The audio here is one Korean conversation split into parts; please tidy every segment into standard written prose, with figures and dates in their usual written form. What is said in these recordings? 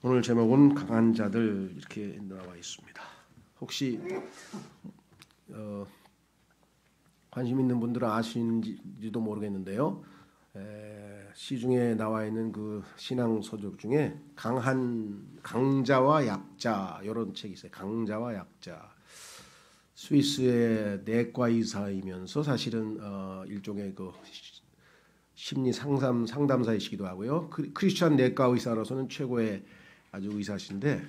오늘 제목은 강한 자들 이렇게 나와 있습니다. 혹시 관심 있는 분들은 아시는지도 모르겠는데요. 시중에 나와 있는 그 신앙 서적 중에 강자와 약자 이런 책이 있어요. 강자와 약자. 스위스의 내과 의사이면서 사실은 일종의 그 심리 상담사이시기도 하고요. 크리스천 내과 의사로서는 최고의 아주 의사신데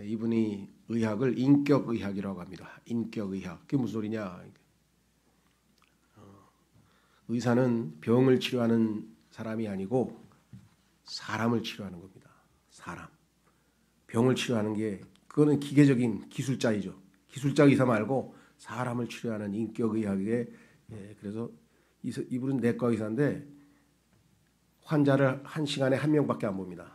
이분이 의학을 인격의학이라고 합니다. 인격의학. 그게 무슨 소리냐? 의사는 병을 치료하는 사람이 아니고 사람을 치료하는 겁니다. 사람. 병을 치료하는 게 그거는 기계적인 기술자이죠. 기술자 의사 말고 사람을 치료하는 인격의학에 그래서 이분은 내과 의사인데 환자를 한 시간에 한 명밖에 안 봅니다.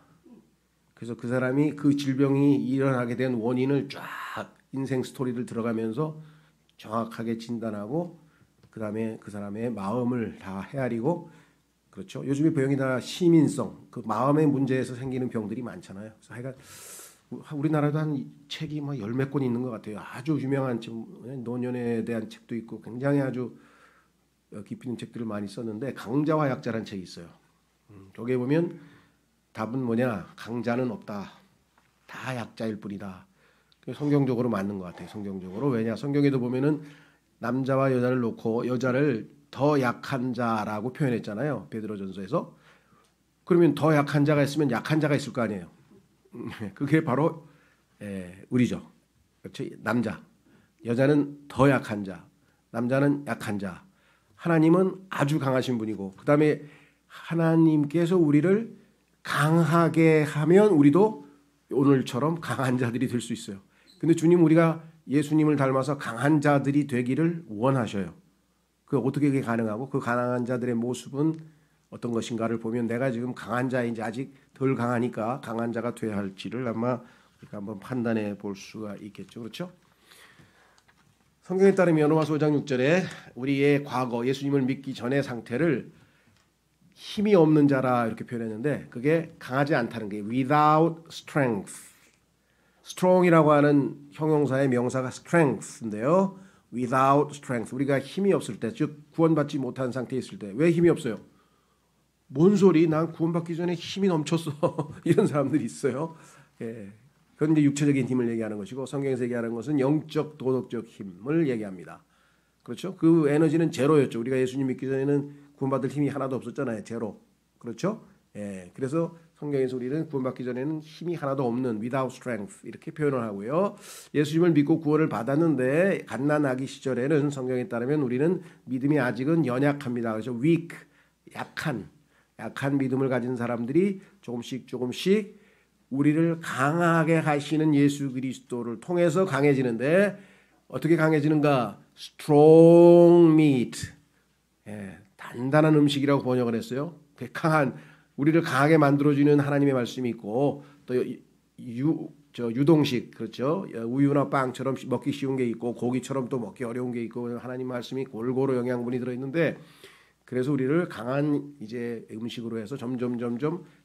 그래서 그 사람이 그 질병이 일어나게 된 원인을 쫙 인생 스토리를 들어가면서 정확하게 진단하고 그 다음에 그 사람의 마음을 다 헤아리고 그렇죠. 요즘에 병이 다 시민성, 그 마음의 문제에서 생기는 병들이 많잖아요. 그래서 하여간 우리나라도 한 책이 뭐 열 몇 권 있는 것 같아요. 아주 유명한 책, 노년에 대한 책도 있고 굉장히 아주 깊이 있는 책들을 많이 썼는데 강자와 약자라는 책이 있어요. 저기에 보면 답은 뭐냐? 강자는 없다. 다 약자일 뿐이다. 성경적으로 맞는 것 같아요. 성경적으로. 왜냐? 성경에도 보면은 남자와 여자를 놓고 여자를 더 약한 자라고 표현했잖아요. 베드로전서에서. 그러면 더 약한 자가 있으면 약한 자가 있을 거 아니에요. 그게 바로 우리죠. 그렇죠? 남자. 여자는 더 약한 자. 남자는 약한 자. 하나님은 아주 강하신 분이고 그 다음에 하나님께서 우리를 강하게 하면 우리도 오늘처럼 강한 자들이 될 수 있어요. 근데 주님 우리가 예수님을 닮아서 강한 자들이 되기를 원하셔요. 그 어떻게 그게 가능하고 그 강한 자들의 모습은 어떤 것인가를 보면 내가 지금 강한 자인지 아직 덜 강하니까 강한 자가 되어야 할지를 아마 우리가 한번 판단해 볼 수가 있겠죠. 그렇죠? 성경에 따르면 로마서 5장 6절에 우리의 과거 예수님을 믿기 전의 상태를 힘이 없는 자라 이렇게 표현했는데 그게 강하지 않다는 게 without strength. strong이라고 하는 형용사의 명사가 strength인데요. without strength. 우리가 힘이 없을 때, 즉 구원받지 못한 상태에 있을 때 왜 힘이 없어요? 뭔 소리? 난 구원받기 전에 힘이 넘쳤어. 이런 사람들이 있어요. 그건 이제 육체적인 힘을 얘기하는 것이고 성경에서 얘기하는 것은 영적 도덕적 힘을 얘기합니다. 그렇죠? 그 에너지는 제로였죠. 우리가 예수님 믿기 전에는 구원받을 힘이 하나도 없었잖아요. 제로. 그렇죠? 그래서 성경에서 우리는 구원받기 전에는 힘이 하나도 없는 without strength 이렇게 표현을 하고요. 예수님을 믿고 구원을 받았는데 갓난아기 시절에는 성경에 따르면 우리는 믿음이 아직은 연약합니다. 그래서 weak, 약한 믿음을 가진 사람들이 조금씩 우리를 강하게 하시는 예수 그리스도를 통해서 강해지는데 어떻게 강해지는가? strong meat. 단단한 음식이라고 번역을 했어요. 강한 우리를 강하게 만들어주는 하나님의 말씀이 있고 또 유동식 그렇죠. 우유나 빵처럼 먹기 쉬운 게 있고 고기처럼 또 먹기 어려운 게 있고 하나님 말씀이 골고루 영양분이 들어있는데 그래서 우리를 강한 이제 음식으로 해서 점점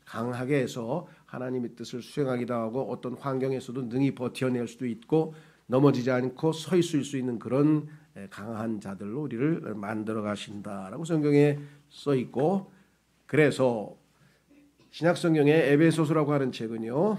강하게 해서 하나님의 뜻을 수행하기도 하고 어떤 환경에서도 능히 버텨낼 수도 있고 넘어지지 않고 서 있을 수 있는 그런 강한 자들로 우리를 만들어 가신다라고 성경에 써 있고 그래서 신약 성경에 에베소서라고 하는 책은요.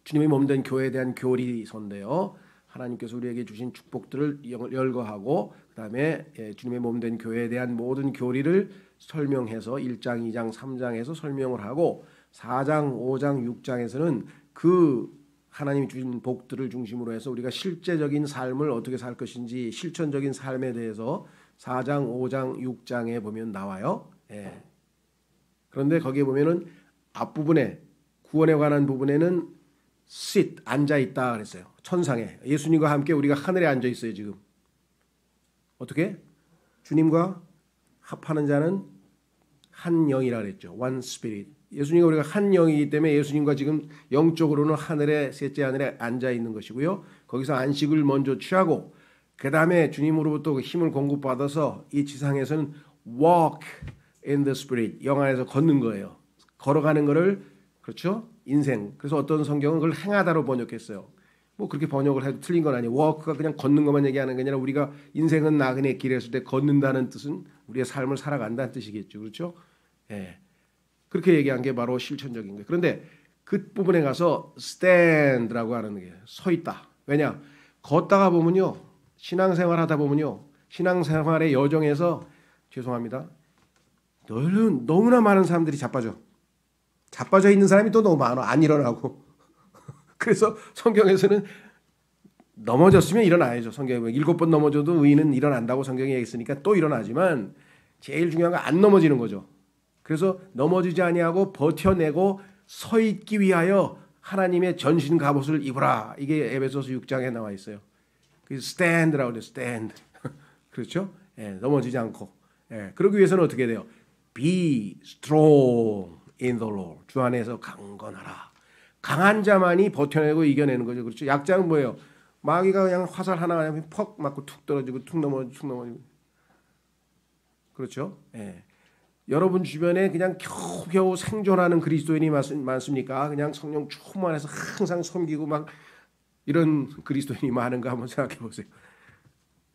주님의 몸된 교회에 대한 교리서인데요. 하나님께서 우리에게 주신 축복들을 열거하고 그다음에 주님의 몸된 교회에 대한 모든 교리를 설명해서 1장, 2장, 3장에서 설명을 하고 4장, 5장, 6장에서는 그 하나님이 주신 복들을 중심으로 해서 우리가 실제적인 삶을 어떻게 살 것인지 실천적인 삶에 대해서 4장, 5장, 6장에 보면 나와요. 그런데 거기에 보면은 앞부분에 구원에 관한 부분에는 sit 앉아 있다 그랬어요. 천상에 예수님과 함께 우리가 하늘에 앉아 있어요. 지금 어떻게 주님과 합하는 자는 한 영이라 그랬죠. one spirit. 예수님과 우리가 한 영이기 때문에 예수님과 지금 영적으로는 하늘에 셋째 하늘에 앉아 있는 것이고요. 거기서 안식을 먼저 취하고 그 다음에 주님으로부터 힘을 공급받아서 이 지상에서는 walk in the spirit 영 안에서 걷는 거예요. 걸어가는 거를 그렇죠? 인생. 그래서 어떤 성경은 그걸 행하다로 번역했어요. 뭐 그렇게 번역을 해도 틀린 건 아니에요. 워크가 그냥 걷는 것만 얘기하는 게 아니라 우리가 인생은 나그네 길 했을 때 걷는다는 뜻은 우리의 삶을 살아간다는 뜻이겠죠. 그렇죠? 예. 그렇게 얘기한 게 바로 실천적인 거예요. 그런데 그 부분에 가서 stand라고 하는 게 서 있다. 왜냐? 걷다가 보면요. 신앙생활 하다 보면요. 신앙생활의 여정에서 죄송합니다. 너무나 많은 사람들이 자빠져 있는 사람이 또 너무 많아. 안 일어나고. 그래서 성경에서는 넘어졌으면 일어나야죠. 성경에 7번 넘어져도 의인은 일어난다고 성경에 얘기했으니까 또 일어나지만 제일 중요한 건 안 넘어지는 거죠. 그래서 넘어지지 아니하고 버텨내고 서 있기 위하여 하나님의 전신 갑옷을 입으라. 이게 에베소서 6장에 나와 있어요. 그래서 stand라고 해요. stand. 그렇죠? 예, 넘어지지 않고. 예, 그러기 위해서는 어떻게 돼요? Be strong in the Lord. 주 안에서 강건하라. 강한 자만이 버텨내고 이겨내는 거죠. 그렇죠? 약자는 뭐예요? 마귀가 그냥 화살 하나 하면 퍽 맞고 툭 떨어지고 툭 넘어지고. 그렇죠? 예. 여러분 주변에 그냥 겨우겨우 생존하는 그리스도인이 많습니까? 그냥 성령 충만해서 항상 섬기고 막 이런 그리스도인이 많은가 한번 생각해 보세요.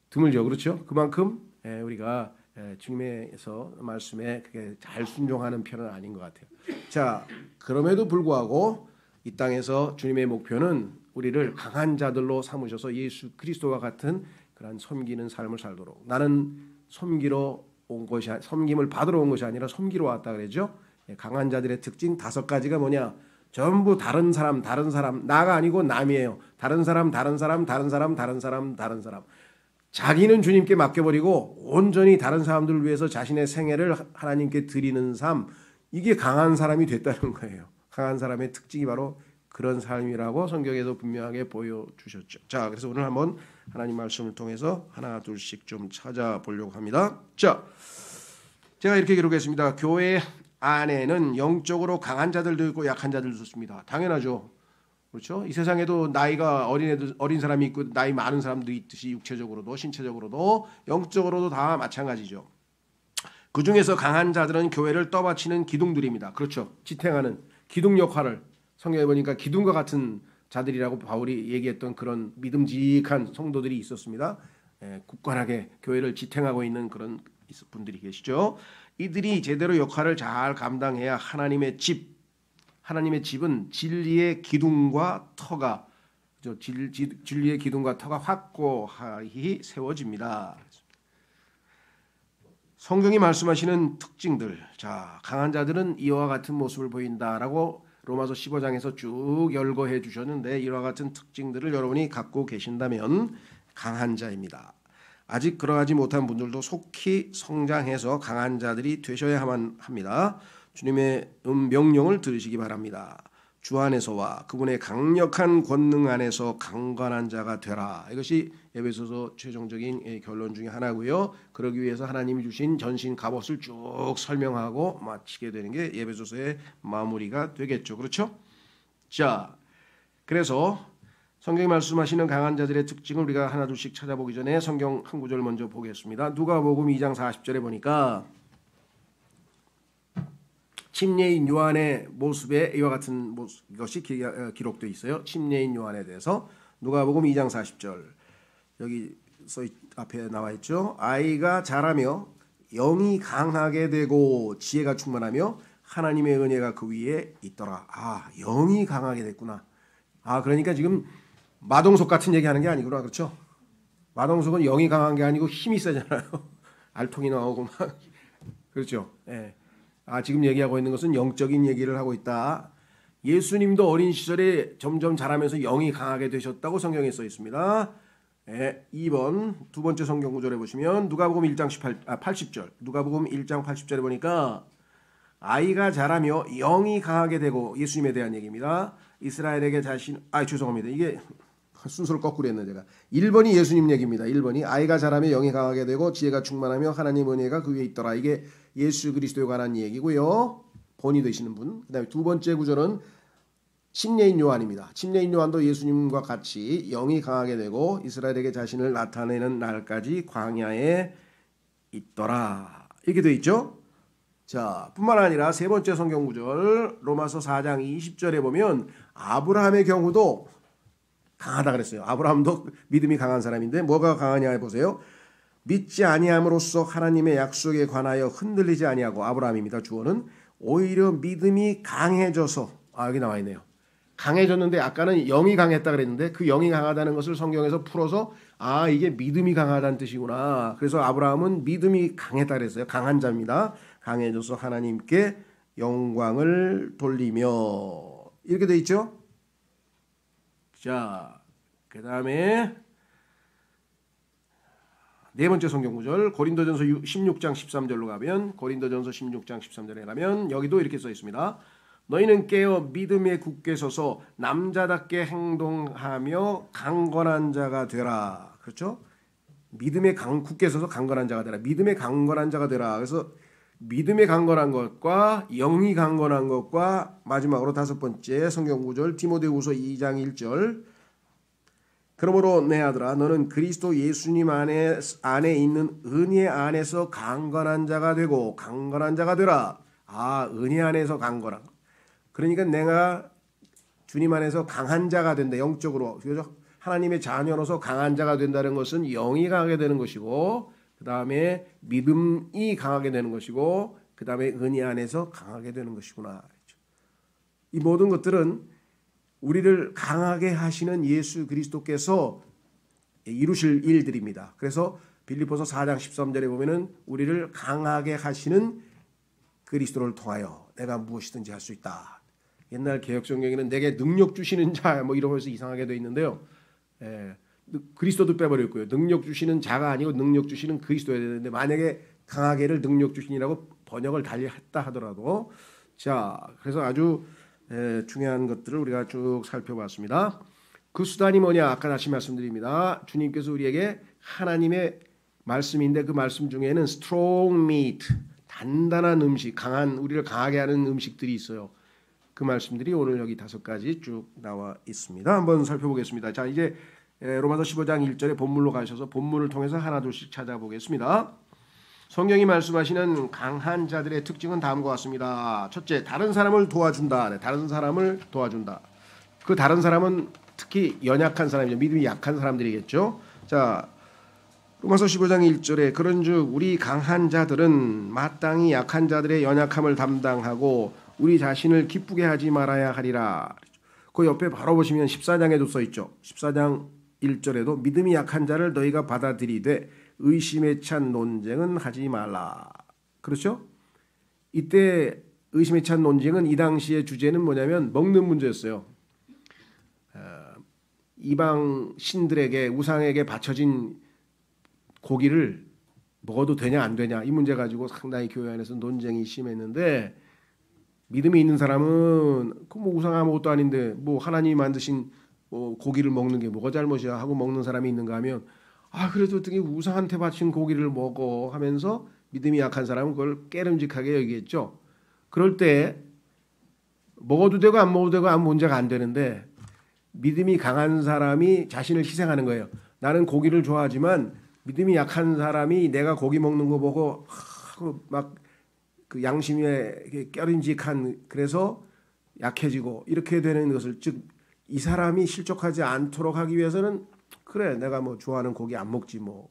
드물죠. 그렇죠? 그만큼 우리가 주님에서 말씀에 그게 잘 순종하는 편은 아닌 것 같아요. 자, 그럼에도 불구하고 이 땅에서 주님의 목표는 우리를 강한 자들로 삼으셔서 예수 그리스도와 같은 그런 섬기는 삶을 살도록. 나는 섬김을 받으러 온 것이 아니라 섬기러 왔다 그러죠. 강한 자들의 특징 5가지가 뭐냐? 전부 다른 사람, 나가 아니고 남이에요. 다른 사람. 자기는 주님께 맡겨버리고 온전히 다른 사람들을 위해서 자신의 생애를 하나님께 드리는 삶. 이게 강한 사람이 됐다는 거예요. 강한 사람의 특징이 바로 그런 삶이라고 성경에서 분명하게 보여주셨죠. 자, 그래서 오늘 한번 하나님 말씀을 통해서 하나 둘씩 좀 찾아보려고 합니다. 자, 제가 이렇게 기록했습니다. 교회 안에는 영적으로 강한 자들도 있고 약한 자들도 있습니다. 당연하죠. 그렇죠? 이 세상에도 나이가 어린 사람이 있고 나이 많은 사람도 있듯이 육체적으로도 신체적으로도 영적으로도 다 마찬가지죠. 그 중에서 강한 자들은 교회를 떠받치는 기둥들입니다. 그렇죠? 지탱하는 기둥 역할을 성경에 보니까 기둥과 같은 자들이라고 바울이 얘기했던 그런 믿음직한 성도들이 있었습니다. 굳건하게 교회를 지탱하고 있는 그런 분들이 계시죠. 이들이 제대로 역할을 잘 감당해야 하나님의 집은 진리의 기둥과 터가 진리의 기둥과 터가 확고하게 세워집니다. 성경이 말씀하시는 특징들. 자, 강한 자들은 이와 같은 모습을 보인다라고 로마서 15장에서 쭉 열거해 주셨는데 이와 같은 특징들을 여러분이 갖고 계신다면 강한 자입니다. 아직 그러하지 못한 분들도 속히 성장해서 강한 자들이 되셔야만 합니다. 주님의 명령을 들으시기 바랍니다. 주 안에서와 그분의 강력한 권능 안에서 강건한 자가 되라. 이것이 에베소서 최종적인 결론 중에 하나고요. 그러기 위해서 하나님이 주신 전신 갑옷을 쭉 설명하고 마치게 되는 게 에베소서의 마무리가 되겠죠. 그렇죠? 자, 그래서 성경이 말씀하시는 강한 자들의 특징을 우리가 하나 둘씩 찾아보기 전에 성경 한 구절 먼저 보겠습니다. 누가복음 2장 40절에 보니까 침례인 요한의 모습에 이와 같은 것이 기록되어 있어요. 침례인 요한에 대해서 누가복음 2장 40절 여기 앞에 나와 있죠. 아이가 자라며 영이 강하게 되고 지혜가 충만하며 하나님의 은혜가 그 위에 있더라. 아, 영이 강하게 됐구나. 아, 그러니까 지금 마동석 같은 얘기하는 게 아니구나. 그렇죠? 마동석은 영이 강한 게 아니고 힘이 세잖아요. 알통이 나오고 막 그렇죠. 예. 아, 지금 얘기하고 있는 것은 영적인 얘기를 하고 있다. 예수님도 어린 시절에 점점 자라면서 영이 강하게 되셨다고 성경에 써 있습니다. 2번 두 번째 성경 구절에 보시면 누가복음 1장 80절 누가복음 1장 80절에 보니까 아이가 자라며 영이 강하게 되고 예수님에 대한 얘기입니다. 이스라엘에게 죄송합니다. 이게 순서를 거꾸로 했네 제가. 1번이 예수님 얘기입니다. 1번이 아이가 자라며 영이 강하게 되고 지혜가 충만하며 하나님 은혜가 그 위에 있더라. 이게 예수 그리스도에 관한 얘기고요. 본이 되시는 분. 그다음에 두 번째 구절은 침례인 요한입니다. 침례인 요한도 예수님과 같이 영이 강하게 되고 이스라엘에게 자신을 나타내는 날까지 광야에 있더라. 이렇게 돼 있죠. 자, 뿐만 아니라 세 번째 성경 구절 로마서 4장 20절에 보면 아브라함의 경우도 강하다 그랬어요. 아브라함도 믿음이 강한 사람인데 뭐가 강하냐 보세요. 믿지 아니함으로써 하나님의 약속에 관하여 흔들리지 아니하고 아브라함입니다. 주어는 오히려 믿음이 강해져서 여기 나와 있네요. 강해졌는데 아까는 영이 강했다 그랬는데 그 영이 강하다는 것을 성경에서 풀어서 이게 믿음이 강하다는 뜻이구나. 그래서 아브라함은 믿음이 강했다 그랬어요. 강한 자입니다. 강해져서 하나님께 영광을 돌리며 이렇게 돼 있죠. 자, 그 다음에 네 번째 성경 구절 고린도전서 16장 13절로 가면 고린도전서 16장 13절에 가면 여기도 이렇게 써 있습니다. 너희는 깨어 믿음에 굳게 서서 남자답게 행동하며 강건한 자가 되라. 그렇죠? 믿음에 굳게 서서 강건한 자가 되라. 믿음에 강건한 자가 되라. 그래서 믿음에 강건한 것과 영이 강건한 것과 마지막으로 다섯 번째 성경 구절 디모데후서 2장 1절 그러므로 내 아들아 너는 그리스도 예수님 안에 있는 은혜 안에서 강건한 자가 되고 강건한 자가 되라. 은혜 안에서 강건한. 그러니까 내가 주님 안에서 강한 자가 된다. 영적으로 하나님의 자녀로서 강한 자가 된다는 것은 영이 강하게 되는 것이고 그 다음에 믿음이 강하게 되는 것이고 그 다음에 은혜 안에서 강하게 되는 것이구나. 이 모든 것들은 우리를 강하게 하시는 예수 그리스도께서 이루실 일들입니다. 그래서 빌립보서 4장 13절에 보면은 우리를 강하게 하시는 그리스도를 통하여 내가 무엇이든지 할 수 있다. 옛날 개혁성경에는 내게 능력 주시는 자 이러면서 이상하게 되어 있는데요. 그리스도도 빼버렸고요. 능력 주시는 자가 아니고 능력 주시는 그리스도여야 되는데 만약에 강하게를 능력 주신이라고 번역을 달리 했다 하더라도 자 그래서 아주 중요한 것들을 우리가 쭉 살펴봤습니다. 그 수단이 뭐냐? 아까 다시 말씀드립니다. 주님께서 우리에게 하나님의 말씀인데 그 말씀 중에는 strong meat, 단단한 음식, 강한 우리를 강하게 하는 음식들이 있어요. 그 말씀들이 오늘 여기 5가지 쭉 나와 있습니다. 한번 살펴보겠습니다. 자, 이제 로마서 15장 1절에 본문으로 가셔서 본문을 통해서 하나둘씩 찾아보겠습니다. 성경이 말씀하시는 강한 자들의 특징은 다음과 같습니다. 첫째, 다른 사람을 도와준다. 다른 사람을 도와준다. 그 다른 사람은 특히 연약한 사람이죠. 믿음이 약한 사람들이겠죠. 자, 로마서 15장 1절에 그런즉 우리 강한 자들은 마땅히 약한 자들의 연약함을 담당하고 우리 자신을 기쁘게 하지 말아야 하리라. 그 옆에 바로 보시면 14장에도 써 있죠. 14장 1절에도 믿음이 약한 자를 너희가 받아들이되 의심에 찬 논쟁은 하지 말라. 그렇죠? 이때 의심에 찬 논쟁은 이 당시의 주제는 뭐냐면 먹는 문제였어요. 이방 신들에게 우상에게 바쳐진 고기를 먹어도 되냐 안 되냐 이 문제 가지고 상당히 교회 안에서 논쟁이 심했는데 믿음이 있는 사람은 뭐 우상 아무것도 아닌데 뭐 하나님이 만드신 고기를 먹는 게 뭐가 잘못이야 하고 먹는 사람이 있는가 하면 그래도 어떻게 우상한테 바친 고기를 먹어 하면서 믿음이 약한 사람은 그걸 깨름직하게 여기겠죠. 그럴 때 먹어도 되고 안 먹어도 되고 아무 문제가 안 되는데 믿음이 강한 사람이 자신을 희생하는 거예요. 나는 고기를 좋아하지만 믿음이 약한 사람이 내가 고기 먹는 거 보고 막 그 양심에 깨름직한 그래서 약해지고 이렇게 되는 것을 즉 이 사람이 실족하지 않도록 하기 위해서는 그래 내가 뭐 좋아하는 고기 안 먹지 뭐.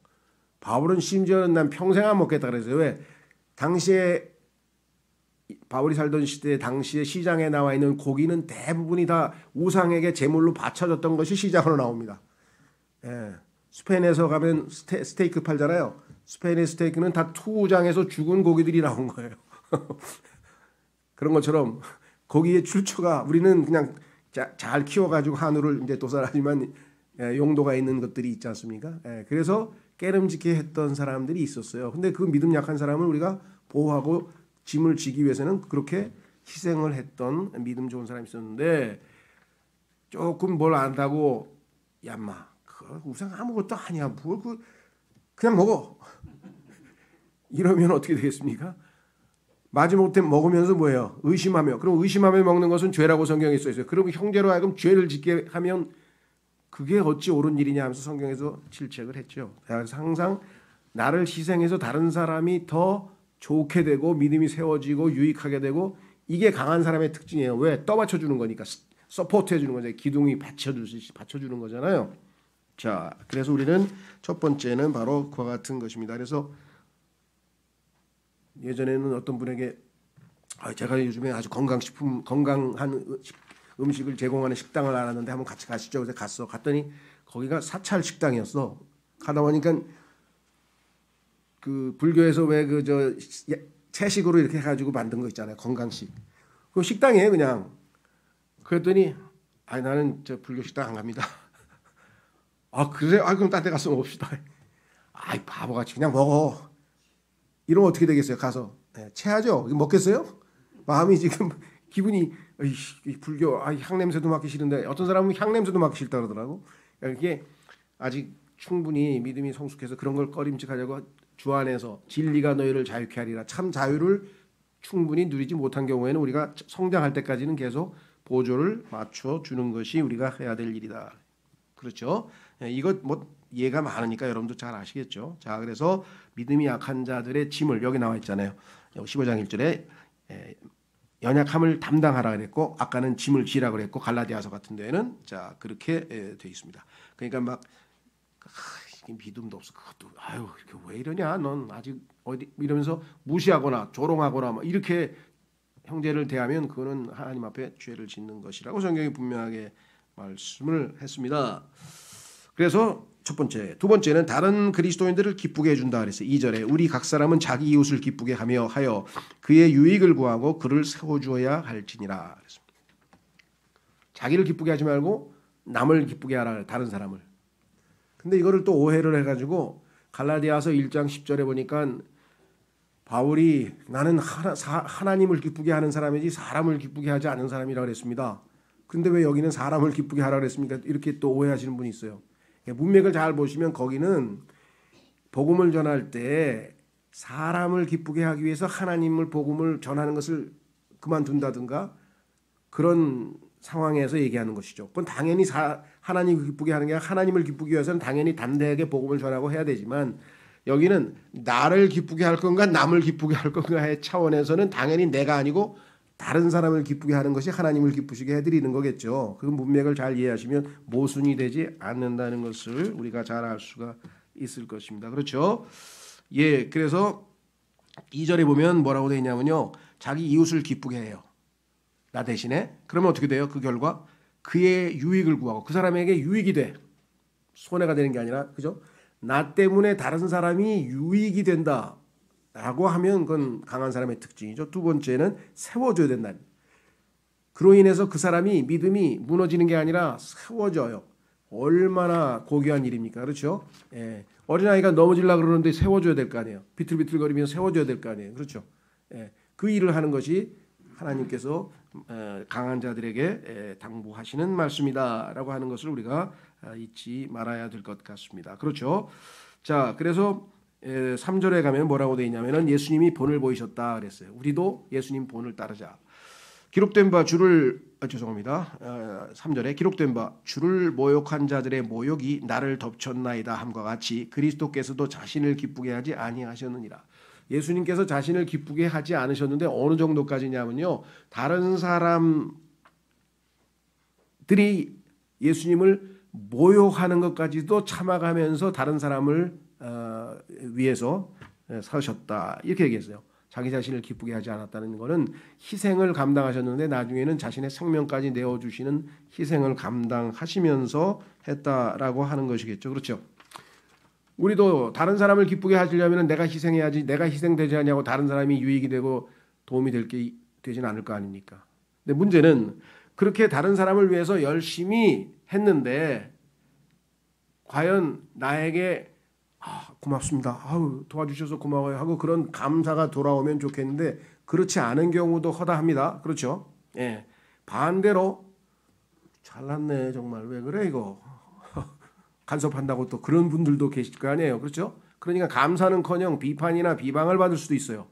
바울은 심지어는 난 평생 안 먹겠다 그랬어요. 왜? 당시에 바울이 살던 시대 당시에 시장에 나와 있는 고기는 대부분이 다 우상에게 제물로 바쳐졌던 것이 시장으로 나옵니다. 스페인에서 가면 스테이크 팔잖아요. 스페인의 스테이크는 다 투장에서 죽은 고기들이 나온 거예요. 그런 것처럼 고기의 출처가 우리는 그냥 잘 키워가지고 한우를 이제 도살하지만 용도가 있는 것들이 있지 않습니까? 그래서 깨름직해 했던 사람들이 있었어요. 근데 그 믿음 약한 사람을 우리가 보호하고 짐을 지기 위해서는 그렇게 희생을 했던 믿음 좋은 사람이 있었는데 조금 뭘 안다고 야마 그 우상 아무것도 아니야 뭘 그냥 먹어 이러면 어떻게 되겠습니까? 마지못해 먹으면서 뭐예요? 의심하며. 그럼 의심하며 먹는 것은 죄라고 성경에 써 있어요. 그럼 형제로 하여금 죄를 짓게 하면 그게 어찌 옳은 일이냐 하면서 성경에서 질책을 했죠. 그래서 항상 나를 희생해서 다른 사람이 더 좋게 되고 믿음이 세워지고 유익하게 되고 이게 강한 사람의 특징이에요. 왜? 떠받쳐 주는 거니까. 서포트 해주는 거죠. 기둥이 받쳐주는 거잖아요. 자, 그래서 우리는 첫 번째는 바로 그와 같은 것입니다. 그래서 예전에는 어떤 분에게 제가 요즘에 아주 건강한 음식을 제공하는 식당을 알았는데 한번 같이 가시죠. 그래서 갔더니 거기가 사찰 식당이었어. 가다 보니까 그 불교에서 왜 그 저 채식으로 이렇게 해가지고 만든 거 있잖아요. 건강식. 그 식당이에요, 그냥. 그랬더니 나는 저 불교 식당 안 갑니다. 그래요? 그럼 딴 데 가서 먹읍시다. 바보같이 그냥 먹어. 이러면 어떻게 되겠어요? 가서 체하죠. 먹겠어요? 마음이 지금 기분이 불교 향 냄새도 맡기 싫은데 어떤 사람은 향 냄새도 맡기 싫다 그러더라고. 이게 아직 충분히 믿음이 성숙해서 그런 걸 꺼림칙하려고 주 안에서 진리가 너희를 자유케 하리라. 참 자유를 충분히 누리지 못한 경우에는 우리가 성장할 때까지는 계속 보조를 맞춰 주는 것이 우리가 해야 될 일이다. 그렇죠? 이것 예가 많으니까 여러분도 잘 아시겠죠. 자, 그래서 믿음이 약한 자들의 짐을 여기 나와 있잖아요. 15장 1절에 연약함을 담당하라 그랬고 아까는 짐을 지라 그랬고 갈라디아서 같은 데에는 자 그렇게 돼 있습니다. 그러니까 막 믿음도 없어. 그것도 이렇게 왜 이러냐? 넌 아직 어디 이러면서 무시하거나 조롱하거나 막 이렇게 형제를 대하면 그거는 하나님 앞에 죄를 짓는 것이라고 성경이 분명하게 말씀을 했습니다. 그래서 첫 번째, 두 번째는 다른 그리스도인들을 기쁘게 해준다 그랬어요. 2절에 우리 각 사람은 자기 이웃을 기쁘게 하여 그의 유익을 구하고 그를 세워주어야 할지니라 그랬습니다. 자기를 기쁘게 하지 말고 남을 기쁘게 하라, 다른 사람을. 근데 이거를 또 오해를 해가지고 갈라디아서 1장 10절에 보니까 바울이 나는 하나님을 기쁘게 하는 사람이지 사람을 기쁘게 하지 않는 사람이라고 그랬습니다. 근데 왜 여기는 사람을 기쁘게 하라 그랬습니까? 이렇게 또 오해하시는 분이 있어요. 문맥을 잘 보시면 거기는 복음을 전할 때 사람을 기쁘게 하기 위해서 하나님을 복음을 전하는 것을 그만둔다든가 그런 상황에서 얘기하는 것이죠. 그건 당연히 하나님을 기쁘게 하는 게 아니라 하나님을 기쁘게 위해서는 당연히 담대하게 복음을 전하고 해야 되지만 여기는 나를 기쁘게 할 건가 남을 기쁘게 할 건가의 차원에서는 당연히 내가 아니고 다른 사람을 기쁘게 하는 것이 하나님을 기쁘시게 해드리는 거겠죠. 그 문맥을 잘 이해하시면 모순이 되지 않는다는 것을 우리가 잘 알 수가 있을 것입니다. 그렇죠? 예, 그래서 2절에 보면 뭐라고 되어 있냐면요. 자기 이웃을 기쁘게 해요. 나 대신에. 그러면 어떻게 돼요? 그 결과 그의 유익을 구하고 그 사람에게 유익이 돼. 손해가 되는 게 아니라 그죠? 나 때문에 다른 사람이 유익이 된다. 라고 하면 그건 강한 사람의 특징이죠. 두 번째는 세워줘야 된다. 그로 인해서 그 사람이 믿음이 무너지는 게 아니라 세워져요. 얼마나 고귀한 일입니까? 그렇죠? 예. 어린아이가 넘어지려고 그러는데 세워줘야 될 거 아니에요. 비틀비틀거리면서 세워줘야 될 거 아니에요. 그렇죠? 예. 그 일을 하는 것이 하나님께서 강한 자들에게 당부하시는 말씀이다 라고 하는 것을 우리가 잊지 말아야 될 것 같습니다. 그렇죠? 자, 그래서 3절에 가면 뭐라고 되어 있냐면은 예수님이 본을 보이셨다 그랬어요. 우리도 예수님 본을 따르자. 기록된 바 주를 3절에 기록된 바 주를 모욕한 자들의 모욕이 나를 덮쳤나이다 함과 같이 그리스도께서도 자신을 기쁘게 하지 아니하셨느니라. 예수님께서 자신을 기쁘게 하지 않으셨는데 어느 정도까지냐면요. 다른 사람들이 예수님을 모욕하는 것까지도 참아가면서 다른 사람을 위해서 사셨다. 이렇게 얘기했어요. 자기 자신을 기쁘게 하지 않았다는 것은 희생을 감당하셨는데 나중에는 자신의 생명까지 내어주시는 희생을 감당하시면서 했다라고 하는 것이겠죠. 그렇죠? 우리도 다른 사람을 기쁘게 하시려면 내가 희생해야지 내가 희생되지 않냐고 다른 사람이 유익이 되고 도움이 될 게 되지는 않을 거 아닙니까? 근데 문제는 그렇게 다른 사람을 위해서 열심히 했는데 과연 나에게 고맙습니다. 도와주셔서 고마워요 하고 그런 감사가 돌아오면 좋겠는데 그렇지 않은 경우도 허다합니다. 그렇죠? 예. 반대로 잘났네 정말 왜 그래 이거 간섭한다고 또 그런 분들도 계실 거 아니에요. 그렇죠? 그러니까 감사는커녕 비판이나 비방을 받을 수도 있어요.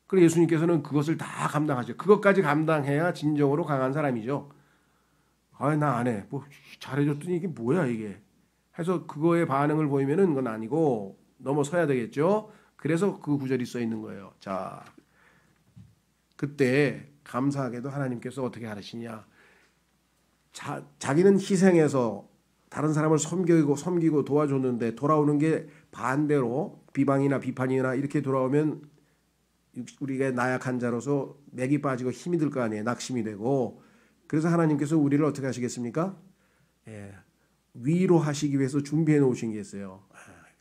그래서 예수님께서는 그것을 다 감당하죠. 그것까지 감당해야 진정으로 강한 사람이죠. 나 안 해. 뭐 잘해줬더니 이게 뭐야 이게. 해서 그거의 반응을 보이면은 그건 아니고 넘어서야 되겠죠. 그래서 그 구절이 써 있는 거예요. 자, 그때 감사하게도 하나님께서 어떻게 하시냐? 자기는 희생해서 다른 사람을 섬기고 도와줬는데 돌아오는 게 반대로 비방이나 비판이나 이렇게 돌아오면 우리가 나약한 자로서 맥이 빠지고 힘이 들 거 아니에요. 낙심이 되고. 그래서 하나님께서 우리를 어떻게 하시겠습니까? 위로하시기 위해서 준비해 놓으신 게 있어요.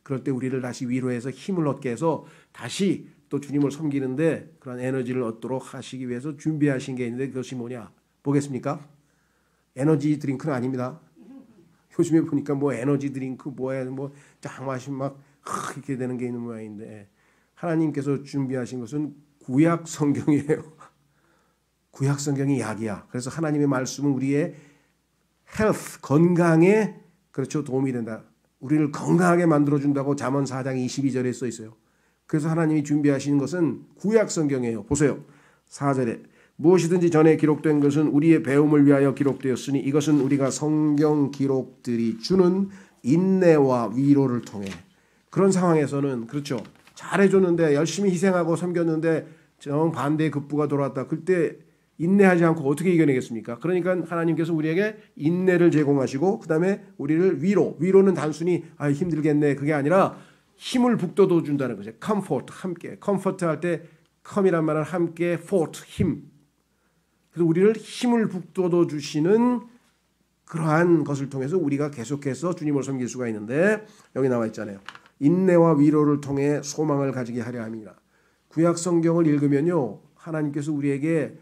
그럴 때 우리를 다시 위로해서 힘을 얻게 해서 다시 또 주님을 섬기는데 그런 에너지를 얻도록 하시기 위해서 준비하신 게 있는데 그것이 뭐냐? 보겠습니까? 에너지 드링크는 아닙니다. 요즘에 보니까 뭐 에너지 드링크 쫙 마시면 막 이렇게 되는 게 있는 모양인데 하나님께서 준비하신 것은 구약 성경이에요. 구약 성경이 약이야. 그래서 하나님의 말씀은 우리의 헬스, 건강에 그렇죠, 도움이 된다. 우리를 건강하게 만들어준다고 잠언 4장 22절에 써 있어요. 그래서 하나님이 준비하시는 것은 구약 성경이에요. 보세요. 4절에 무엇이든지 전에 기록된 것은 우리의 배움을 위하여 기록되었으니 이것은 우리가 성경 기록들이 주는 인내와 위로를 통해. 그런 상황에서는 그렇죠. 잘해줬는데 열심히 희생하고 섬겼는데 정반대의 급부가 돌아왔다. 그때 인내하지 않고 어떻게 이겨내겠습니까? 그러니까 하나님께서 우리에게 인내를 제공하시고 그 다음에 우리를 위로는 단순히 힘들겠네 그게 아니라 힘을 북돋워 준다는 거죠. comfort, 함께. comfort 할 때 come이란 말은 함께, fort, 힘. 그래서 우리를 힘을 북돋워 주시는 그러한 것을 통해서 우리가 계속해서 주님을 섬길 수가 있는데 여기 나와 있잖아요. 인내와 위로를 통해 소망을 가지게 하려 함이라. 구약 성경을 읽으면요. 하나님께서 우리에게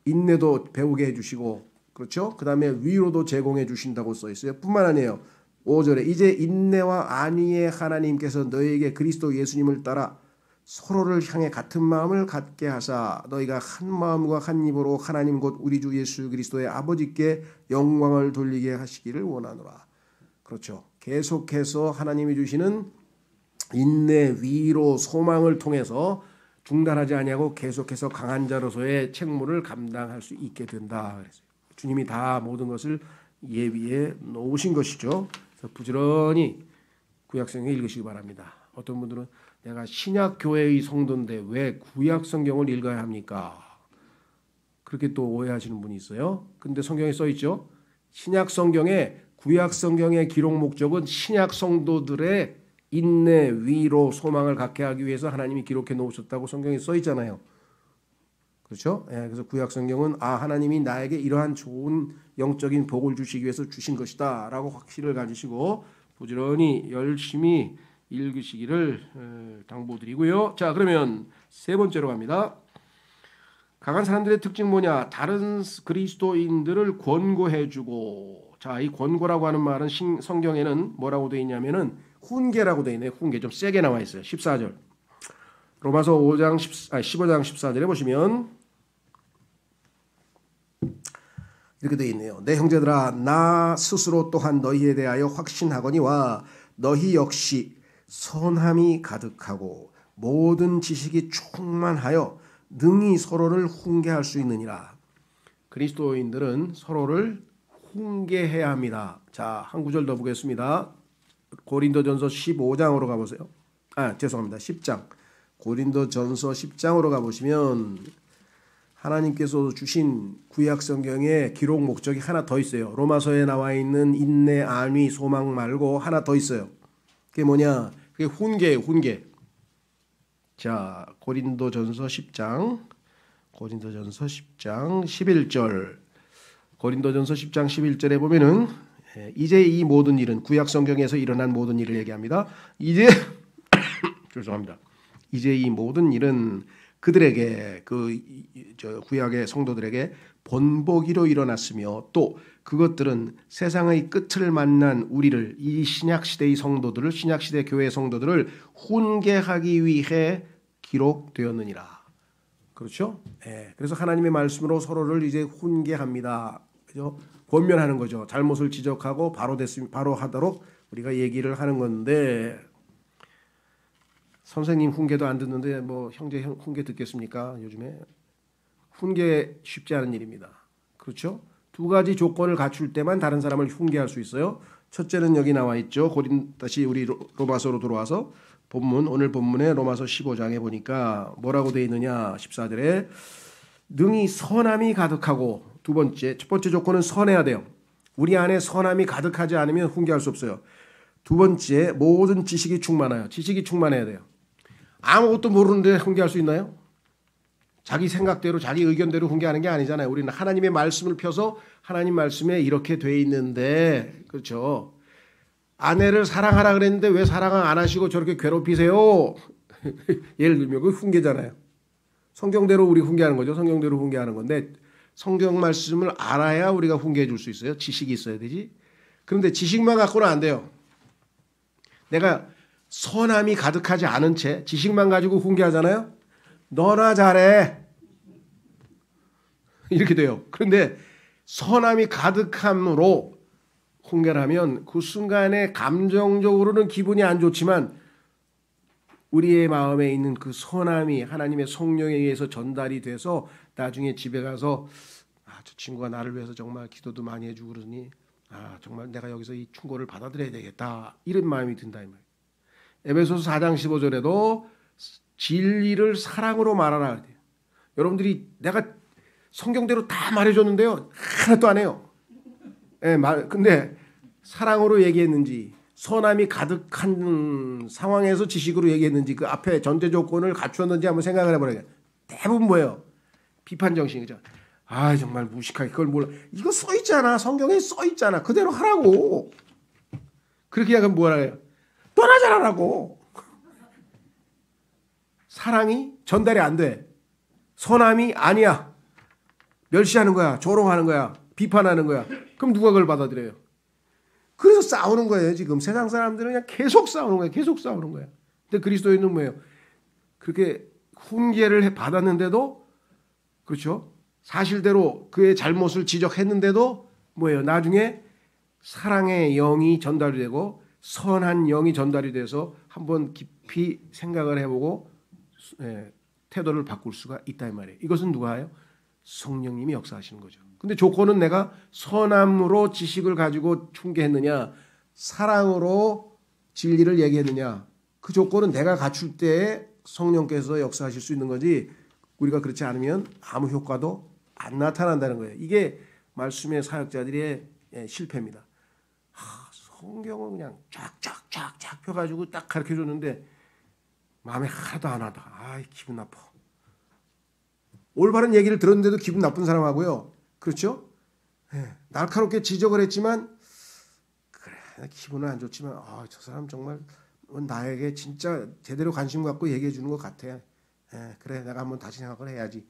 인내도 배우게 해주시고 그렇죠? 그 다음에 위로도 제공해 주신다고 써 있어요. 뿐만 아니에요. 5절에 이제 인내와 안위의 하나님께서 너희에게 그리스도 예수님을 따라 서로를 향해 같은 마음을 갖게 하사 너희가 한 마음과 한 입으로 하나님 곧 우리 주 예수 그리스도의 아버지께 영광을 돌리게 하시기를 원하노라. 그렇죠. 계속해서 하나님이 주시는 인내, 위로, 소망을 통해서 중단하지 아니하고 계속해서 강한 자로서의 책무를 감당할 수 있게 된다. 그랬어요. 주님이 다 모든 것을 예비해 놓으신 것이죠. 그래서 부지런히 구약성경 읽으시기 바랍니다. 어떤 분들은 내가 신약교회의 성도인데 왜 구약성경을 읽어야 합니까? 그렇게 또 오해하시는 분이 있어요. 근데 성경에 써 있죠. 신약성경에 구약성경의 기록 목적은 신약 성도들의 인내, 위로, 소망을 갖게 하기 위해서 하나님이 기록해 놓으셨다고 성경에 써 있잖아요. 그렇죠? 그래서 구약 성경은 하나님이 나에게 이러한 좋은 영적인 복을 주시기 위해서 주신 것이다 라고 확신을 가지시고 부지런히 열심히 읽으시기를 당부드리고요. 자, 그러면 세 번째로 갑니다. 강한 사람들의 특징 뭐냐? 다른 그리스도인들을 권고해주고. 자, 이 권고라고 하는 말은 성경에는 뭐라고 되어 있냐면은 훈계라고 되어 있네요. 훈계 좀 세게 나와 있어요. 14절. 로마서 15장 14절에 보시면 이렇게 되어 있네요. 내 형제들아 나 스스로 또한 너희에 대하여 확신하거니와 너희 역시 선함이 가득하고 모든 지식이 충만하여 능히 서로를 훈계할 수 있느니라. 그리스도인들은 서로를 훈계해야 합니다. 자, 한 구절 더 보겠습니다. 고린도전서 15장으로 가보세요. 죄송합니다. 10장. 고린도전서 10장으로 가보시면 하나님께서 주신 구약성경의 기록 목적이 하나 더 있어요. 로마서에 나와 있는 인내, 안위, 소망 말고 하나 더 있어요. 그게 뭐냐? 그게 훈계예요. 훈계. 자, 고린도전서 10장 11절. 고린도전서 10장 11절에 보면은 이제 이 모든 일은 구약 성경에서 일어난 모든 일을 얘기합니다. 이제 죄송합니다. 이제 이 모든 일은 그들에게 구약의 성도들에게 본보기로 일어났으며 또 그것들은 세상의 끝을 만난 우리를 이 신약 시대의 성도들을 신약 시대 교회 성도들을 훈계하기 위해 기록되었느니라. 그렇죠? 그래서 하나님의 말씀으로 서로를 이제 훈계합니다. 그죠? 권면하는 거죠. 잘못을 지적하고 바로 하도록 우리가 얘기를 하는 건데 선생님 훈계도 안 듣는데 뭐 형제 훈계 듣겠습니까? 요즘에 훈계 쉽지 않은 일입니다. 그렇죠? 두 가지 조건을 갖출 때만 다른 사람을 훈계할 수 있어요. 첫째는 여기 나와 있죠. 다시 우리 로마서로 돌아와서 오늘 본문에 로마서 15장에 보니까 뭐라고 되어 있느냐. 14절에 능히 선함이 가득하고 첫 번째 조건은 선해야 돼요. 우리 안에 선함이 가득하지 않으면 훈계할 수 없어요. 두 번째, 모든 지식이 충만해요. 지식이 충만해야 돼요. 아무것도 모르는데 훈계할 수 있나요? 자기 생각대로 자기 의견대로 훈계하는 게 아니잖아요. 우리는 하나님의 말씀을 펴서 하나님 말씀에 이렇게 돼 있는데, 그렇죠? 아내를 사랑하라 그랬는데 왜 사랑을 안 하시고 저렇게 괴롭히세요? 예를 들면 그 훈계잖아요. 성경대로 우리 훈계하는 거죠. 성경대로 훈계하는 건데 성경 말씀을 알아야 우리가 훈계해 줄 수 있어요. 지식이 있어야 되지. 그런데 지식만 갖고는 안 돼요. 내가 선함이 가득하지 않은 채 지식만 가지고 훈계하잖아요. 너나 잘해. 이렇게 돼요. 그런데 선함이 가득함으로 훈계를 하면 그 순간에 감정적으로는 기분이 안 좋지만 우리의 마음에 있는 그 선함이 하나님의 성령에 의해서 전달이 돼서 나중에 집에 가서 저 친구가 나를 위해서 정말 기도도 많이 해주고 그러니 정말 내가 여기서 이 충고를 받아들여야 되겠다. 이런 마음이 든다 이 말이에요. 에베소서 4장 15절에도 진리를 사랑으로 말하라 그래요. 여러분들이 내가 성경대로 다 말해줬는데요. 하나도 안 해요. 근데 사랑으로 얘기했는지 선함이 가득한 상황에서 지식으로 얘기했는지 그 앞에 전제 조건을 갖추었는지 한번 생각을 해보라요. 대부분 뭐예요? 비판 정신이죠. 정말 무식하게 그걸 몰라. 이거 써있잖아. 성경에 써있잖아. 그대로 하라고. 그렇게 하면 뭐라 해요? 너나 잘하라고. 사랑이 전달이 안 돼. 선함이 아니야. 멸시하는 거야. 조롱하는 거야. 비판하는 거야. 그럼 누가 그걸 받아들여요? 그래서 싸우는 거예요. 지금 세상 사람들은 그냥 계속 싸우는 거예요. 계속 싸우는 거예요. 근데 그리스도인은 뭐예요? 그렇게 훈계를 받았는데도 그렇죠? 사실대로 그의 잘못을 지적했는데도 뭐예요? 나중에 사랑의 영이 전달이 되고 선한 영이 전달이 돼서 한번 깊이 생각을 해보고 태도를 바꿀 수가 있다 이 말이에요. 이것은 누가 해요? 성령님이 역사하시는 거죠. 근데 조건은 내가 선함으로 지식을 가지고 훈계했느냐 사랑으로 진리를 얘기했느냐 그 조건은 내가 갖출 때에 성령께서 역사하실 수 있는 거지 우리가 그렇지 않으면 아무 효과도 안 나타난다는 거예요. 이게 말씀의 사역자들의 실패입니다. 성경을 그냥 쫙쫙쫙쫙 펴가지고 딱 가르쳐줬는데 마음에 하나도 안 와다. 기분 나빠. 올바른 얘기를 들었는데도 기분 나쁜 사람하고요. 그렇죠? 날카롭게 지적을 했지만 그래 기분은 안 좋지만 저 사람 정말 나에게 진짜 제대로 관심 갖고 얘기해 주는 것 같아. 그래 내가 한번 다시 생각을 해야지.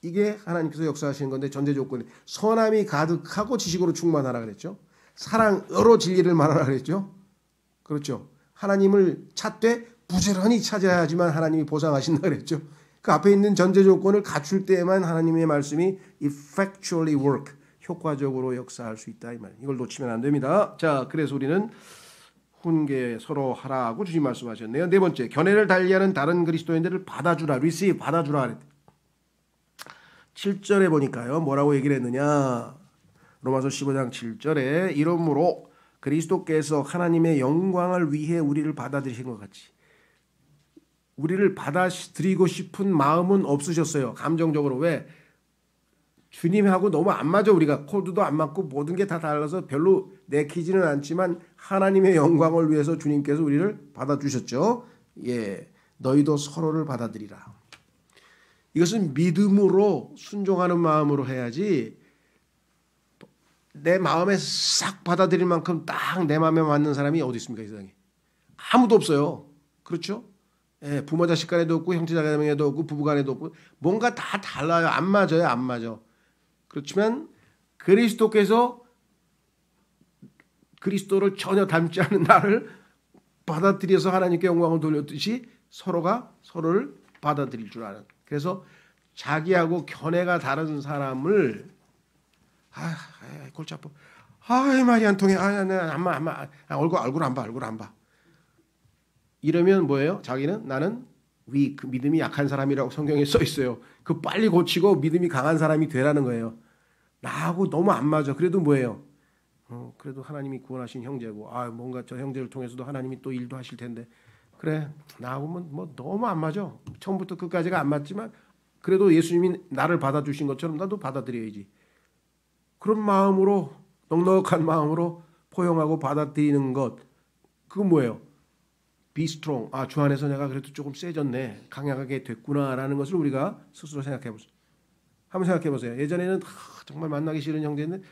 이게 하나님께서 역사하시는 건데 전제 조건이 선함이 가득하고 지식으로 충만하라 그랬죠. 사랑으로 진리를 말하라 그랬죠. 그렇죠. 하나님을 찾되 부지런히 찾아야지만 하나님이 보상하신다 그랬죠. 그 앞에 있는 전제 조건을 갖출 때에만 하나님의 말씀이 effectually work, 효과적으로 역사할 수 있다 이 말이에요. 이걸 놓치면 안 됩니다. 자, 그래서 우리는 훈계 서로 하라고 주님 말씀하셨네요. 네 번째, 견해를 달리하는 다른 그리스도인들을 받아주라, receive, 받아주라 그랬대요. 7절에 보니까요. 뭐라고 얘기를 했느냐. 로마서 15장 7절에 이러므로 그리스도께서 하나님의 영광을 위해 우리를 받아들이신 것 같이 우리를 받아들이고 싶은 마음은 없으셨어요. 감정적으로. 왜? 주님하고 너무 안 맞아. 우리가 코드도 안 맞고 모든 게 다 달라서 별로 내키지는 않지만 하나님의 영광을 위해서 주님께서 우리를 받아주셨죠. 너희도 서로를 받아들이라. 이것은 믿음으로 순종하는 마음으로 해야지 내 마음에 싹 받아들일 만큼 딱 내 마음에 맞는 사람이 어디 있습니까? 이 세상에. 아무도 없어요. 그렇죠? 부모 자식 간에도 없고 형제 자매 간에도 없고 부부 간에도 없고 뭔가 다 달라요. 안 맞아요. 안 맞아. 그렇지만 그리스도께서 그리스도를 전혀 닮지 않은 나를 받아들여서 하나님께 영광을 돌렸듯이 서로가 서로를 받아들일 줄 아는. 그래서 자기하고 견해가 다른 사람을 골치 아파. 말이 안 통해. 얼굴 안 봐. 이러면 뭐예요? 자기는 나는 그 믿음이 약한 사람이라고 성경에 써 있어요. 그 빨리 고치고 믿음이 강한 사람이 되라는 거예요. 나하고 너무 안 맞아. 그래도 뭐예요? 그래도 하나님이 구원하신 형제고, 뭔가 저 형제를 통해서도 하나님이 또 일도 하실 텐데, 그래, 나하고는 뭐 너무 안 맞아. 처음부터 끝까지가 안 맞지만, 그래도 예수님이 나를 받아주신 것처럼 나도 받아들여야지. 그런 마음으로, 넉넉한 마음으로 포용하고 받아들이는 것, 그건 뭐예요? Be strong. 주 안에서 내가 그래도 조금 세졌네. 강하게 됐구나라는 것을 우리가 스스로 생각해 보세요. 한번 생각해 보세요. 예전에는 정말 만나기 싫은 형제인데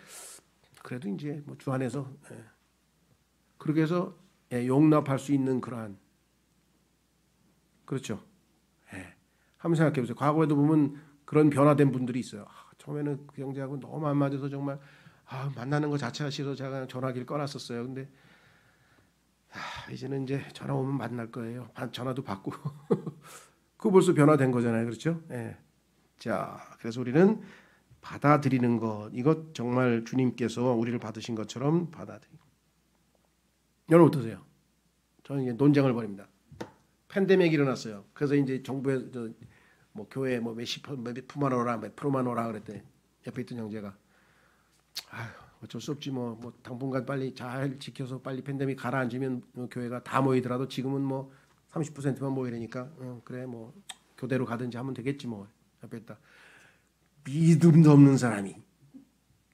그래도 이제 뭐 주 안에서 그렇게 해서 용납할 수 있는 그러한, 그렇죠. 한번 생각해 보세요. 과거에도 보면 그런 변화된 분들이 있어요. 처음에는 그 형제하고 너무 안 맞아서 정말 만나는 것 자체가 싫어서 제가 전화기를 꺼놨었어요. 근데 이제는 이제 전화 오면 만날 거예요. 전화도 받고. 그거 벌써 변화된 거잖아요. 그렇죠? 자, 그래서 우리는 받아들이는 것, 이것 정말 주님께서 우리를 받으신 것처럼 받아들이고. 여러분 어떠세요? 저는 이제 논쟁을 벌입니다. 팬데믹이 일어났어요. 그래서 이제 정부에 뭐 교회 뭐 몇십 프만 오라, 몇 프로만 오라 그랬더니 옆에 있던 형제가 어쩔 수 없지 뭐 당분간 빨리 잘 지켜서 빨리 팬데믹 가라앉으면 교회가 다 모이더라도 지금은 뭐 30%만 모이려니까 그래 뭐 교대로 가든지 하면 되겠지 뭐. 옆에 있다. 믿음도 없는 사람이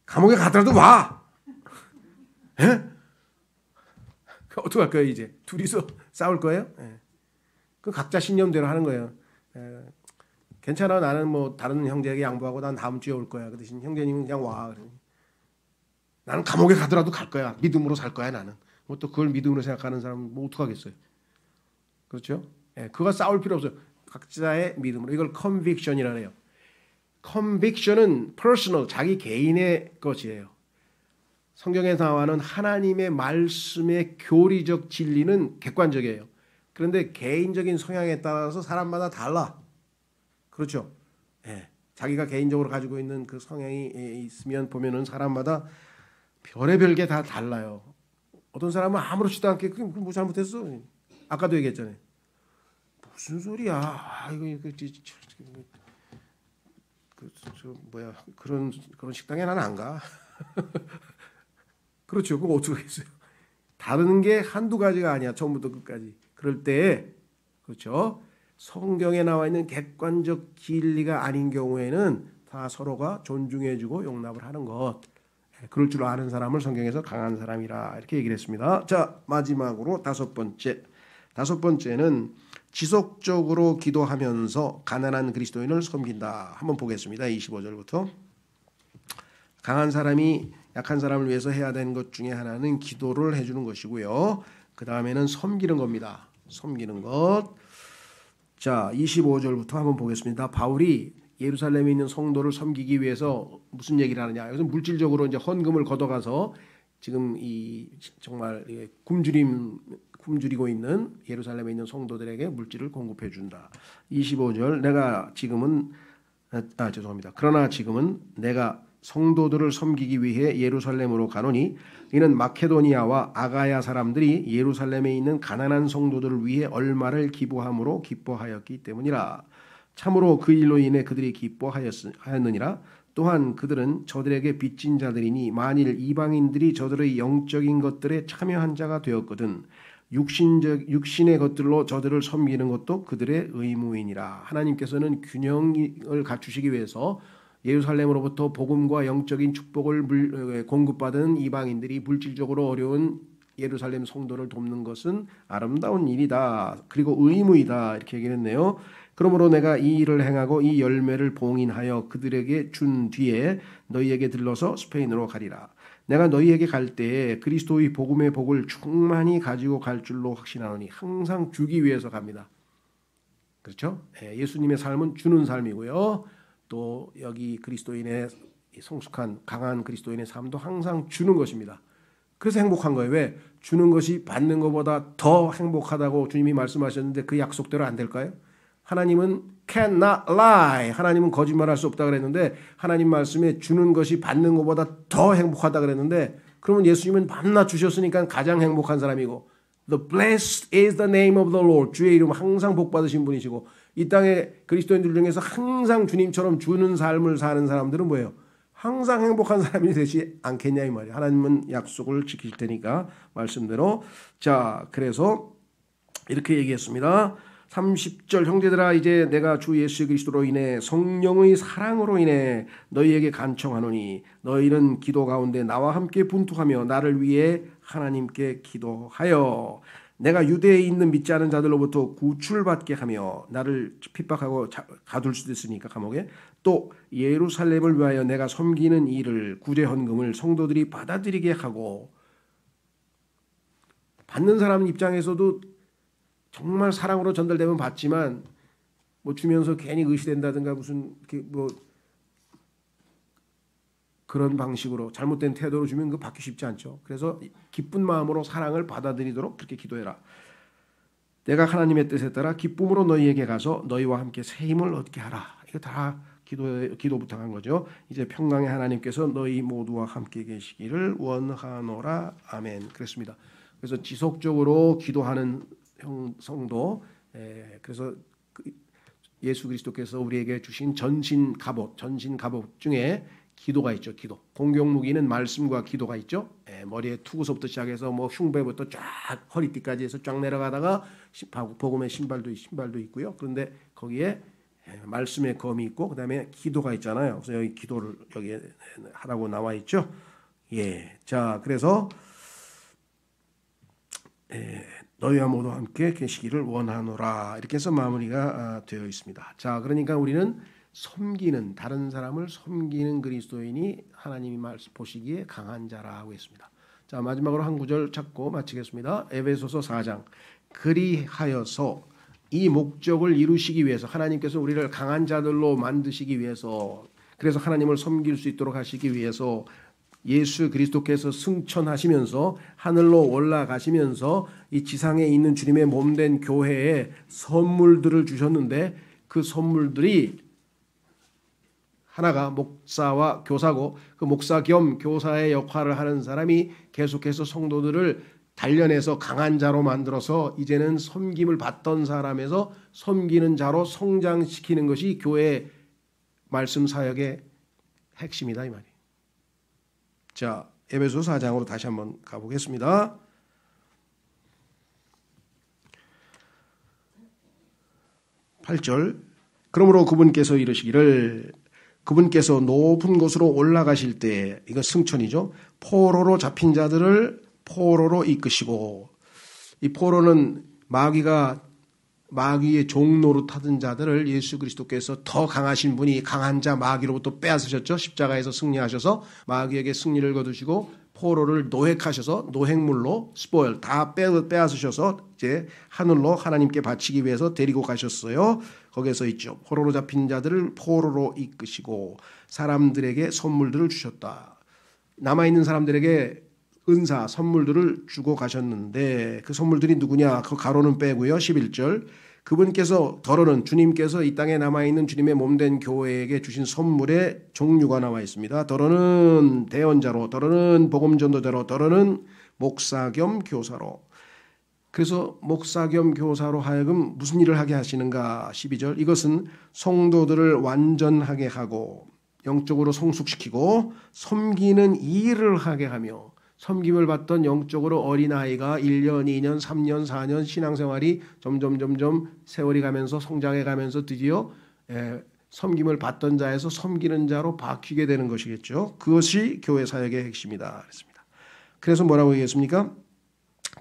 감옥에 가더라도 와. 어떻게 할 거예요 이제? 둘이서 싸울 거예요? 그 각자 신념대로 하는 거예요. 괜찮아, 나는 뭐 다른 형제에게 양보하고 난 다음 주에 올 거야. 그 대신 형제님은 그냥 와. 나는 감옥에 가더라도 갈 거야. 믿음으로 살 거야 나는. 뭐 또 그걸 믿음으로 생각하는 사람은 뭐 어떡하겠어요. 그렇죠? 그거 싸울 필요 없어요. 각자의 믿음으로. 이걸 conviction이라 해요. conviction은 personal, 자기 개인의 것이에요. 성경에 나와는 하나님의 말씀의 교리적 진리는 객관적이에요. 그런데 개인적인 성향에 따라서 사람마다 달라. 그렇죠? 자기가 개인적으로 가지고 있는 그 성향이 있으면 보면은 사람마다 별의별 게 다 달라요. 어떤 사람은 아무렇지도 않게 그게 뭐 잘못했어. 아까도 얘기했잖아요. 무슨 소리야? 이거 그런 식당에 나는 안 가. 그렇죠. 그거 어떻게 했어요? 다른 게 한두 가지가 아니야. 처음부터 끝까지. 그럴 때 그렇죠. 성경에 나와 있는 객관적 진리가 아닌 경우에는 다 서로가 존중해주고 용납을 하는 것. 그럴 줄 아는 사람을 성경에서 강한 사람이라 이렇게 얘기를 했습니다. 자, 마지막으로 다섯 번째는 지속적으로 기도하면서 가난한 그리스도인을 섬긴다. 한번 보겠습니다. 25절부터. 강한 사람이 약한 사람을 위해서 해야 되는 것 중에 하나는 기도를 해주는 것이고요. 그 다음에는 섬기는 겁니다. 섬기는 것. 자, 25절부터 한번 보겠습니다. 바울이 예루살렘에 있는 성도를 섬기기 위해서 무슨 얘기를 하느냐? 여기서 물질적으로 이제 헌금을 걷어가서 지금 이 정말 굶주리고 있는 예루살렘에 있는 성도들에게 물질을 공급해 준다. 25절. 그러나 지금은 내가 성도들을 섬기기 위해 예루살렘으로 가노니 이는 마케도니아와 아가야 사람들이 예루살렘에 있는 가난한 성도들을 위해 얼마를 기부함으로 기뻐하였기 때문이라. 참으로 그 일로 인해 그들이 기뻐하였느니라. 또한 그들은 저들에게 빚진 자들이니 만일 이방인들이 저들의 영적인 것들에 참여한 자가 되었거든 육신의 것들로 저들을 섬기는 것도 그들의 의무이니라. 하나님께서는 균형을 갖추시기 위해서 예루살렘으로부터 복음과 영적인 축복을 공급받은 이방인들이 물질적으로 어려운 예루살렘 성도를 돕는 것은 아름다운 일이다. 그리고 의무이다. 이렇게 얘기했네요. 그러므로 내가 이 일을 행하고 이 열매를 봉인하여 그들에게 준 뒤에 너희에게 들러서 스페인으로 가리라. 내가 너희에게 갈 때에 그리스도의 복음의 복을 충만히 가지고 갈 줄로 확신하노니. 항상 주기 위해서 갑니다. 그렇죠? 예수님의 삶은 주는 삶이고요. 또 여기 그리스도인의 성숙한 강한 그리스도인의 삶도 항상 주는 것입니다. 그래서 행복한 거예요. 왜? 주는 것이 받는 것보다 더 행복하다고 주님이 말씀하셨는데 그 약속대로 안 될까요? 하나님은 cannot lie. 하나님은 거짓말할 수 없다 그랬는데 하나님 말씀에 주는 것이 받는 것보다 더 행복하다 그랬는데 그러면 예수님은 밤낮 주셨으니까 가장 행복한 사람이고 The blessed is the name of the Lord. 주의 이름 항상 복 받으신 분이시고 이 땅의 그리스도인들 중에서 항상 주님처럼 주는 삶을 사는 사람들은 뭐예요? 항상 행복한 사람이 되지 않겠냐 이 말이에요. 하나님은 약속을 지킬 테니까 말씀대로. 자, 그래서 이렇게 얘기했습니다. 30절 형제들아 이제 내가 주 예수 그리스도로 인해 성령의 사랑으로 인해 너희에게 간청하노니 너희는 기도 가운데 나와 함께 분투하며 나를 위해 하나님께 기도하여 내가 유대에 있는 믿지 않은 자들로부터 구출받게 하며 나를 핍박하고 가둘 수도 있으니까 감옥에 또 예루살렘을 위하여 내가 섬기는 일을 구제 헌금을 성도들이 받아들이게 하고 받는 사람 입장에서도 정말 사랑으로 전달되면 받지만 뭐 주면서 괜히 의시된다든가 무슨 뭐 그런 방식으로 잘못된 태도로 주면 그 받기 쉽지 않죠. 그래서 기쁜 마음으로 사랑을 받아들이도록 그렇게 기도해라. 내가 하나님의 뜻에 따라 기쁨으로 너희에게 가서 너희와 함께 새 힘을 얻게 하라. 이거 다 기도 부탁한 거죠. 이제 평강의 하나님께서 너희 모두와 함께 계시기를 원하노라. 아멘. 그랬습니다. 그래서 지속적으로 기도하는 성도, 그래서 예수 그리스도께서 우리에게 주신 전신 갑옷 중에 기도가 있죠. 기도. 공격 무기는 말씀과 기도가 있죠. 머리에 투구서부터 시작해서 뭐 흉배부터 쫙 허리띠까지 해서 쫙 내려가다가 복음의 신발도 있고요. 그런데 거기에 말씀의 검이 있고 그다음에 기도가 있잖아요. 그래서 여기 기도를 여기에 하라고 나와 있죠. 예. 자, 그래서 너희와 모두 함께 계시기를 원하노라. 이렇게 해서 마무리가 되어 있습니다. 자, 그러니까 우리는 섬기는 다른 사람을 섬기는 그리스도인이 하나님이 보시기에 강한 자라고 했습니다. 자, 마지막으로 한 구절 찾고 마치겠습니다. 에베소서 4장. 그리하여서 이 목적을 이루시기 위해서 하나님께서 우리를 강한 자들로 만드시기 위해서 그래서 하나님을 섬길 수 있도록 하시기 위해서 예수 그리스도께서 승천하시면서 하늘로 올라가시면서 이 지상에 있는 주님의 몸된 교회에 선물들을 주셨는데 그 선물들이 하나가 목사와 교사고 그 목사 겸 교사의 역할을 하는 사람이 계속해서 성도들을 단련해서 강한 자로 만들어서 이제는 섬김을 받던 사람에서 섬기는 자로 성장시키는 것이 교회 말씀 사역의 핵심이다 이 말이에요. 자, 에베소 4장으로 다시 한번 가보겠습니다. 8절. 그러므로 그분께서 이르시기를 그분께서 높은 곳으로 올라가실 때 이거 승천이죠. 포로로 잡힌 자들을 포로로 이끄시고 이 포로는 마귀의 종 노릇하던 자들을 예수 그리스도께서 더 강하신 분이 강한 자 마귀로부터 빼앗으셨죠. 십자가에서 승리하셔서 마귀에게 승리를 거두시고 포로를 노획하셔서 노획물로 스포일 다 빼앗으셔서 이제 하늘로 하나님께 바치기 위해서 데리고 가셨어요. 거기에서 있죠. 포로로 잡힌 자들을 포로로 이끄시고 사람들에게 선물들을 주셨다. 남아있는 사람들에게 은사, 선물들을 주고 가셨는데 그 선물들이 누구냐? 그 가로는 빼고요. 11절. 그분께서 주님께서 이 땅에 남아있는 주님의 몸된 교회에게 주신 선물의 종류가 나와 있습니다. 더러는 대언자로, 더러는 복음전도자로, 더러는 목사 겸 교사로. 그래서 목사 겸 교사로 하여금 무슨 일을 하게 하시는가? 12절. 이것은 성도들을 완전하게 하고 영적으로 성숙시키고 섬기는 일을 하게 하며 섬김을 받던 영적으로 어린아이가 1년, 2년, 3년, 4년 신앙생활이 점점 세월이 가면서 성장해 가면서 드디어 섬김을 받던 자에서 섬기는 자로 바뀌게 되는 것이겠죠. 그것이 교회 사역의 핵심이다. 그랬습니다. 그래서 뭐라고 얘기했습니까?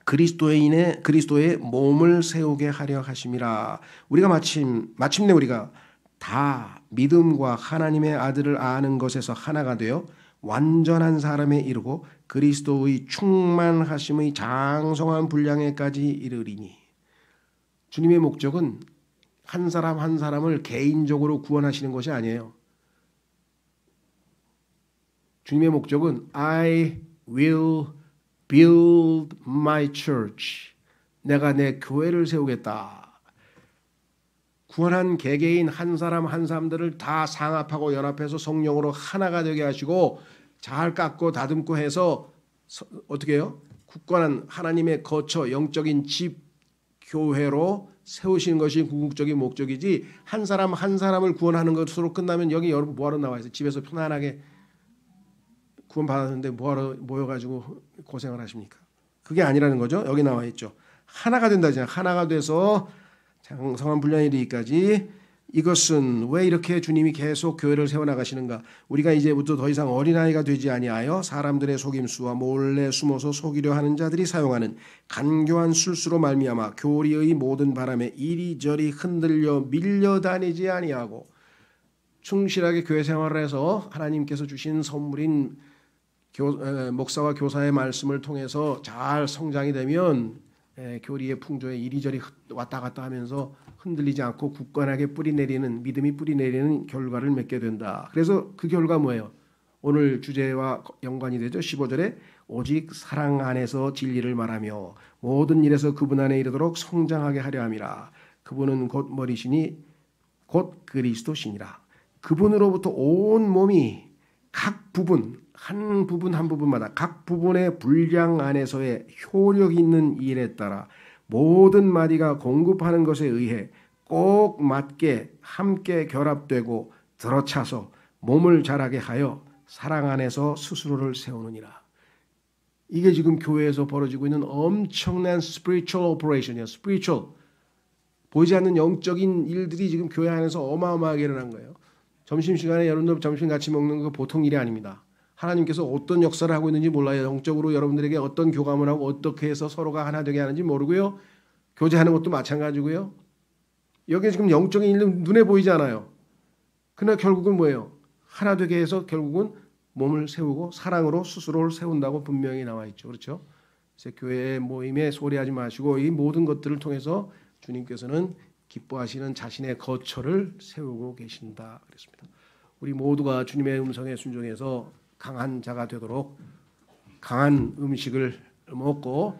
그리스도의 몸을 세우게 하려 하심이라. 우리가 마침내 우리가 다 믿음과 하나님의 아들을 아는 것에서 하나가 되어 완전한 사람에 이르고 그리스도의 충만하심의 장성한 분량에까지 이르리니. 주님의 목적은 한 사람 한 사람을 개인적으로 구원하시는 것이 아니에요. 주님의 목적은 I will build my church. 내가 내 교회를 세우겠다. 구원한 개개인 한 사람 한 사람들을 다 상합하고 연합해서 성령으로 하나가 되게 하시고 잘 깎고 다듬고 해서 어떻게 해요? 굳건한 하나님의 거처 영적인 집 교회로 세우시는 것이 궁극적인 목적이지 한 사람 한 사람을 구원하는 것으로 끝나면 여기 여러분 뭐하러 나와 있어요? 집에서 편안하게 구원 받았는데 뭐하러 모여가지고 고생을 하십니까? 그게 아니라는 거죠. 여기 나와 있죠. 하나가 된다잖아요. 하나가 돼서 장성한 분량에 이르기까지. 이것은 왜 이렇게 주님이 계속 교회를 세워나가시는가? 우리가 이제부터 더 이상 어린아이가 되지 아니하여 사람들의 속임수와 몰래 숨어서 속이려 하는 자들이 사용하는 간교한 술수로 말미암아 교리의 모든 바람에 이리저리 흔들려 밀려다니지 아니하고, 충실하게 교회 생활을 해서 하나님께서 주신 선물인 목사와 교사의 말씀을 통해서 잘 성장이 되면 교리의 풍조에 이리저리 왔다 갔다 하면서 흔들리지 않고 굳건하게 뿌리내리는, 믿음이 뿌리내리는 결과를 맺게 된다. 그래서 그 결과 뭐예요? 오늘 주제와 연관이 되죠. 15절에 오직 사랑 안에서 진리를 말하며 모든 일에서 그분 안에 이르도록 성장하게 하려 함이라. 그분은 곧 머리시니 곧 그리스도시니라. 그분으로부터 온 몸이 각 부분, 한 부분 한 부분마다 각 부분의 분량 안에서의 효력 있는 일에 따라 모든 마디가 공급하는 것에 의해 꼭 맞게 함께 결합되고 들어차서 몸을 자라게 하여 사랑 안에서 스스로를 세우느니라. 이게 지금 교회에서 벌어지고 있는 엄청난 spiritual operation이에요. spiritual. 보이지 않는 영적인 일들이 지금 교회 안에서 어마어마하게 일어난 거예요. 점심시간에 여러분들 점심 같이 먹는 거 보통 일이 아닙니다. 하나님께서 어떤 역사를 하고 있는지 몰라요. 영적으로 여러분들에게 어떤 교감을 하고 어떻게 해서 서로가 하나 되게 하는지 모르고요. 교제하는 것도 마찬가지고요. 여기 지금 영적인 일은 눈에 보이지 않아요. 그러나 결국은 뭐예요? 하나 되게 해서 결국은 몸을 세우고 사랑으로 스스로를 세운다고 분명히 나와 있죠. 그렇죠? 그래서 교회의 모임에 소리하지 마시고 이 모든 것들을 통해서 주님께서는 기뻐하시는 자신의 거처를 세우고 계신다 그랬습니다. 우리 모두가 주님의 음성에 순종해서 강한 자가 되도록 강한 음식을 먹고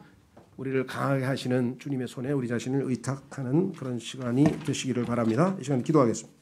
우리를 강하게 하시는 주님의 손에 우리 자신을 의탁하는 그런 시간이 되시기를 바랍니다. 이 시간 기도하겠습니다.